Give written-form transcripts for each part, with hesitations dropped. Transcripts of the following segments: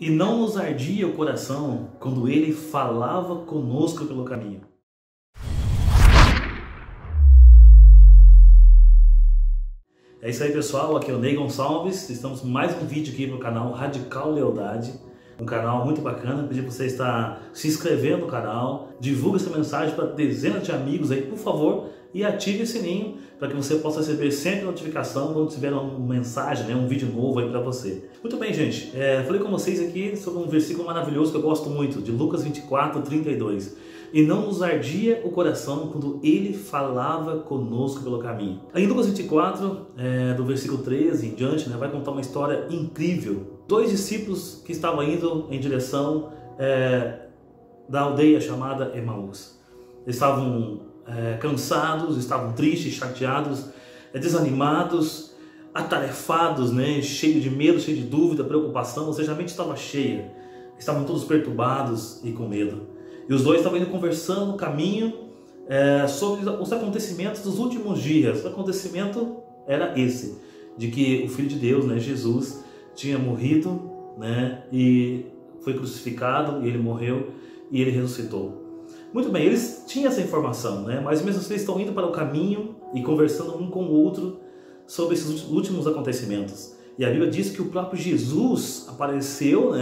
E não nos ardia o coração quando ele falava conosco pelo caminho. É isso aí, pessoal, aqui é o Ney Gonçalves, estamos com mais um vídeo aqui no canal Radical Lealdade, um canal muito bacana. Pedir para você estar se inscrevendo no canal, divulgue essa mensagem para dezenas de amigos aí, por favor, e ative o sininho para que você possa receber sempre notificação quando tiver uma mensagem, um vídeo novo aí para você. Muito bem, gente, falei com vocês aqui sobre um versículo maravilhoso que eu gosto muito, de Lucas 24:32. E não nos ardia o coração quando ele falava conosco pelo caminho. Em Lucas 24, do versículo 13 em diante, vai contar uma história incrível. Dois discípulos que estavam indo em direção da aldeia chamada Emaús. Eles estavam cansados, estavam tristes, chateados, desanimados, atarefados, cheios de medo, cheios de dúvida, preocupação, ou seja, a mente estava cheia. Estavam todos perturbados e com medo. E os dois estavam indo conversando no caminho sobre os acontecimentos dos últimos dias. O acontecimento era esse, de que o Filho de Deus, Jesus, tinha morrido, e foi crucificado, e ele morreu, e ele ressuscitou. Muito bem, eles tinham essa informação, mas mesmo assim eles estão indo para o caminho e conversando um com o outro sobre esses últimos acontecimentos. E a Bíblia diz que o próprio Jesus apareceu,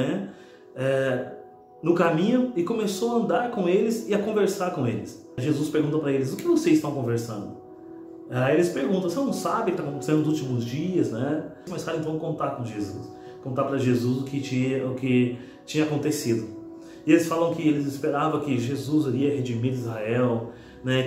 no caminho e começou a andar com eles e a conversar com eles. Jesus pergunta para eles: o que vocês estão conversando? Aí eles perguntam: você não sabe o que está acontecendo nos últimos dias, Começaram então a contar com Jesus, contar para Jesus o que tinha acontecido. E eles falam que eles esperavam que Jesus iria redimir Israel,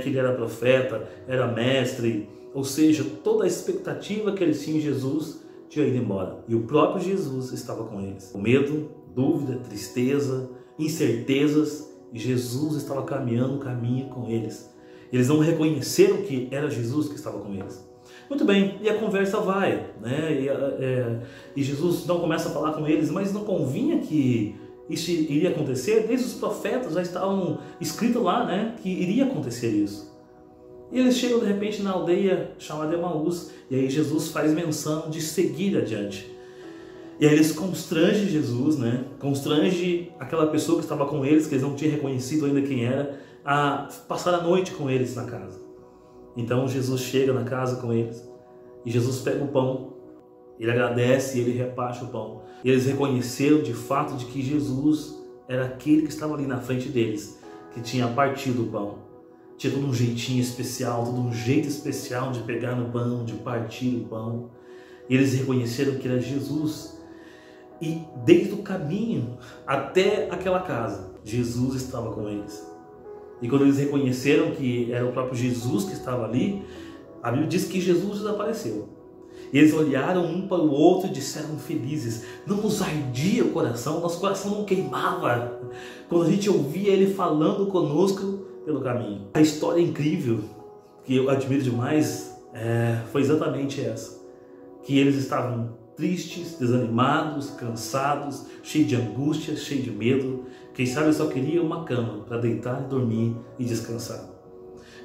que ele era profeta, era mestre, ou seja, toda a expectativa que eles tinham em Jesus tinha ido embora. E o próprio Jesus estava com eles. Com medo, dúvida, tristeza, incertezas, e Jesus estava caminhando o caminho com eles. Eles não reconheceram que era Jesus que estava com eles. Muito bem, e a conversa vai, e Jesus não começa a falar com eles, mas não convinha que isso iria acontecer. Desde os profetas já estavam escritos lá, que iria acontecer isso. E eles chegam de repente na aldeia chamada Emaús, e aí Jesus faz menção de seguir adiante. E aí eles constrangem Jesus, constrange aquela pessoa que estava com eles, que eles não tinham reconhecido ainda quem era, a passar a noite com eles na casa. Então Jesus chega na casa com eles, e Jesus pega o pão, ele agradece e ele reparte o pão. E eles reconheceram de fato de que Jesus era aquele que estava ali na frente deles, que tinha partido o pão. Tinha todo um jeitinho especial, todo um jeito especial de pegar no pão, de partir o pão. E eles reconheceram que era Jesus. E desde o caminho até aquela casa, Jesus estava com eles. E quando eles reconheceram que era o próprio Jesus que estava ali, a Bíblia diz que Jesus desapareceu. E eles olharam um para o outro e disseram felizes: não nos ardia o coração, nosso coração não queimava quando a gente ouvia ele falando conosco pelo caminho. A história incrível, que eu admiro demais, foi exatamente essa. Que eles estavam tristes, desanimados, cansados, cheios de angústia, cheios de medo. Quem sabe só queria uma cama para deitar e dormir e descansar.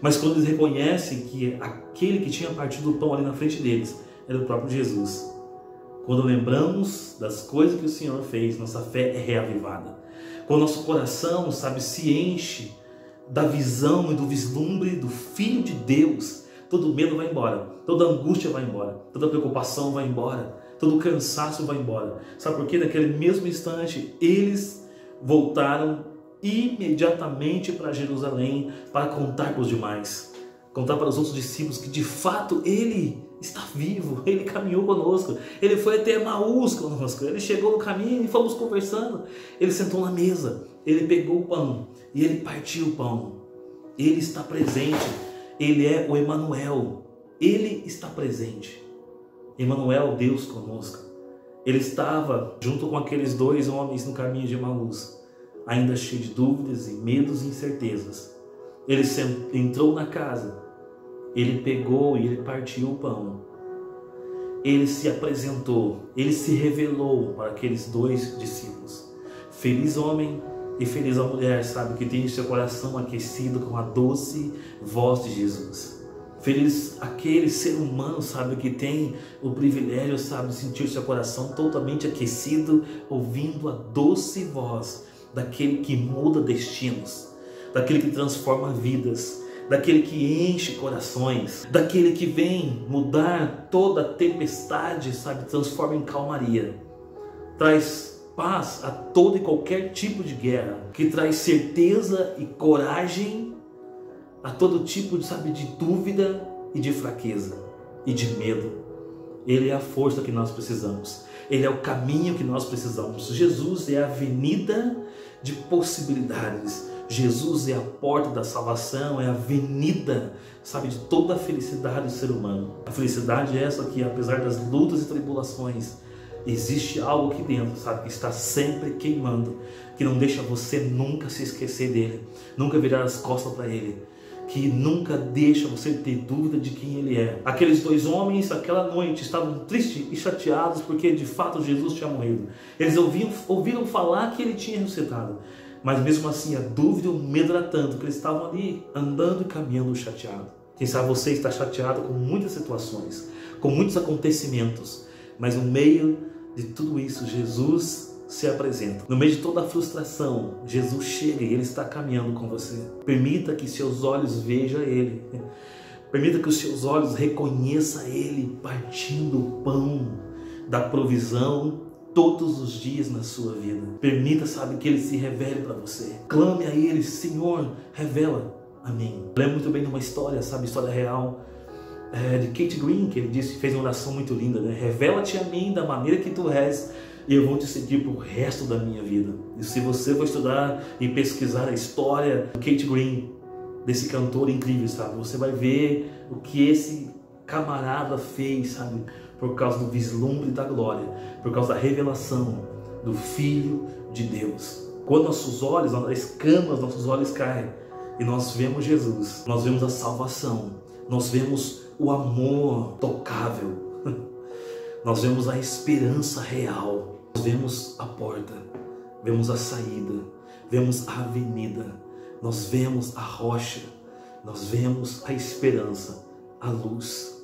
Mas quando eles reconhecem que aquele que tinha partido o pão ali na frente deles era o próprio Jesus, quando lembramos das coisas que o Senhor fez, nossa fé é reavivada. Quando nosso coração, se enche da visão e do vislumbre do Filho de Deus, todo medo vai embora, toda angústia vai embora, toda preocupação vai embora, todo cansaço vai embora. Sabe por quê? Naquele mesmo instante, eles voltaram imediatamente para Jerusalém para contar para os demais, contar para os outros discípulos que de fato ele está vivo, ele caminhou conosco, ele foi até Emaús conosco, ele chegou no caminho e fomos conversando, ele sentou na mesa, ele pegou o pão e ele partiu o pão. Ele está presente, ele é o Emanuel, ele está presente. Emanuel, Deus conosco. Ele estava junto com aqueles dois homens no caminho de Emaús, ainda cheio de dúvidas e medos e incertezas. Ele entrou na casa, ele pegou e ele partiu o pão. Ele se apresentou, ele se revelou para aqueles dois discípulos. Feliz homem e feliz a mulher, que tem seu coração aquecido com a doce voz de Jesus. Feliz aquele ser humano, sabe, que tem o privilégio, sabe, de sentir seu coração totalmente aquecido, ouvindo a doce voz daquele que muda destinos, daquele que transforma vidas, daquele que enche corações, daquele que vem mudar toda tempestade, sabe, transforma em calmaria, traz paz a todo e qualquer tipo de guerra, que traz certeza e coragem a todo tipo de, sabe, de dúvida e de fraqueza e de medo. Ele é a força que nós precisamos. Ele é o caminho que nós precisamos. Jesus é a avenida de possibilidades. Jesus é a porta da salvação, é a avenida, sabe, de toda a felicidade do ser humano. A felicidade é essa que, apesar das lutas e tribulações, existe algo aqui dentro, sabe, que está sempre queimando, que não deixa você nunca se esquecer dele, nunca virar as costas para ele, que nunca deixa você ter dúvida de quem ele é. Aqueles dois homens, aquela noite, estavam tristes e chateados porque de fato Jesus tinha morrido. Eles ouviram falar que ele tinha ressuscitado, mas mesmo assim a dúvida e o medo era tanto que eles estavam ali andando e caminhando chateados. Quem sabe você está chateado com muitas situações, com muitos acontecimentos, mas no meio de tudo isso, Jesus se apresenta. No meio de toda a frustração, Jesus chega e Ele está caminhando com você. Permita que seus olhos vejam Ele. Permita que os seus olhos reconheçam Ele partindo o pão da provisão todos os dias na sua vida. Permita, sabe, que Ele se revele para você. Clame a Ele: Senhor, revela a mim. Eu lembro muito bem de uma história, sabe, história real, de Kate Green, que ele disse, fez uma oração muito linda, né? Revela-te a mim da maneira que tu és, e eu vou te seguir para o resto da minha vida. E se você for estudar e pesquisar a história do Kate Green, desse cantor incrível, sabe, você vai ver o que esse camarada fez, sabe, por causa do vislumbre da glória, por causa da revelação do Filho de Deus. Quando nossos olhos, as escamas, nossos olhos caem e nós vemos Jesus, nós vemos a salvação, nós vemos o amor tocável, nós vemos a esperança real, nós vemos a porta, vemos a saída, vemos a avenida, nós vemos a rocha, nós vemos a esperança, a luz.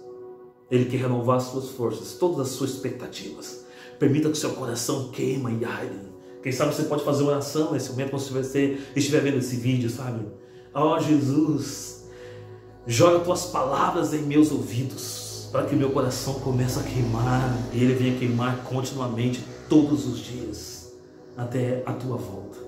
Ele quer renovar as suas forças, todas as suas expectativas. Permita que o seu coração queima e arde. Quem sabe você pode fazer oração nesse momento, quando você estiver vendo esse vídeo, sabe? Ó Jesus, joga tuas palavras em meus ouvidos, para que meu coração comece a queimar e ele venha queimar continuamente todos os dias, até a tua volta.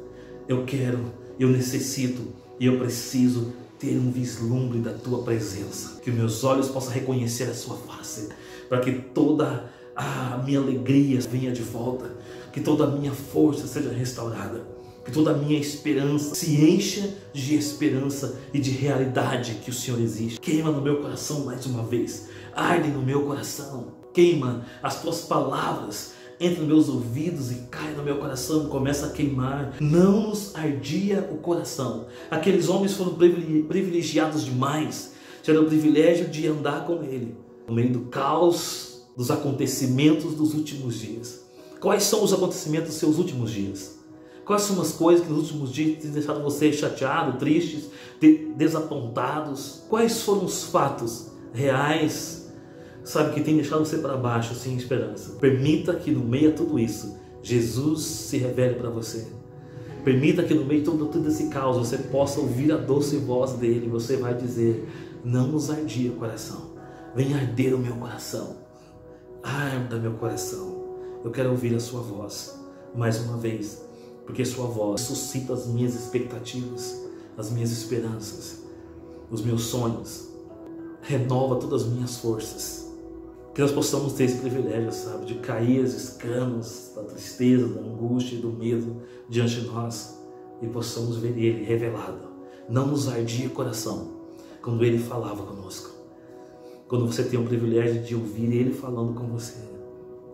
Eu quero, eu necessito e eu preciso ter um vislumbre da tua presença, que meus olhos possam reconhecer a sua face, para que toda a minha alegria venha de volta, que toda a minha força seja restaurada, que toda a minha esperança se encha de esperança e de realidade que o Senhor existe. Queima no meu coração mais uma vez, arde no meu coração, queima as tuas palavras, entra nos meus ouvidos e cai no meu coração, começa a queimar. Não nos ardia o coração. Aqueles homens foram privilegiados demais, tiveram o privilégio de andar com Ele, no meio do caos dos acontecimentos dos últimos dias. Quais são os acontecimentos dos seus últimos dias? Quais são as coisas que nos últimos dias têm deixado você chateado, tristes, desapontados? Quais foram os fatos reais, sabe, que tem deixado você para baixo, sem esperança? Permita que no meio de tudo isso, Jesus se revele para você. Permita que no meio de todo esse caos, você possa ouvir a doce voz dele. Você vai dizer: não nos ardia o coração, vem arder o meu coração, arda meu coração. Eu quero ouvir a sua voz, mais uma vez, porque sua voz suscita as minhas expectativas, as minhas esperanças, os meus sonhos, renova todas as minhas forças. Que nós possamos ter esse privilégio, sabe, de cair as escamas da tristeza, da angústia e do medo diante de nós e possamos ver Ele revelado. Não nos ardia o coração quando Ele falava conosco. Quando você tem o privilégio de ouvir Ele falando com você,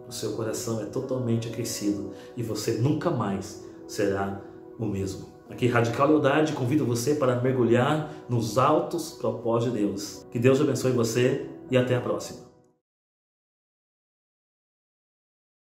o seu coração é totalmente aquecido e você nunca mais será o mesmo. Aqui, Radical Lealdade, convido você para mergulhar nos altos propósitos de Deus. Que Deus abençoe você e até a próxima.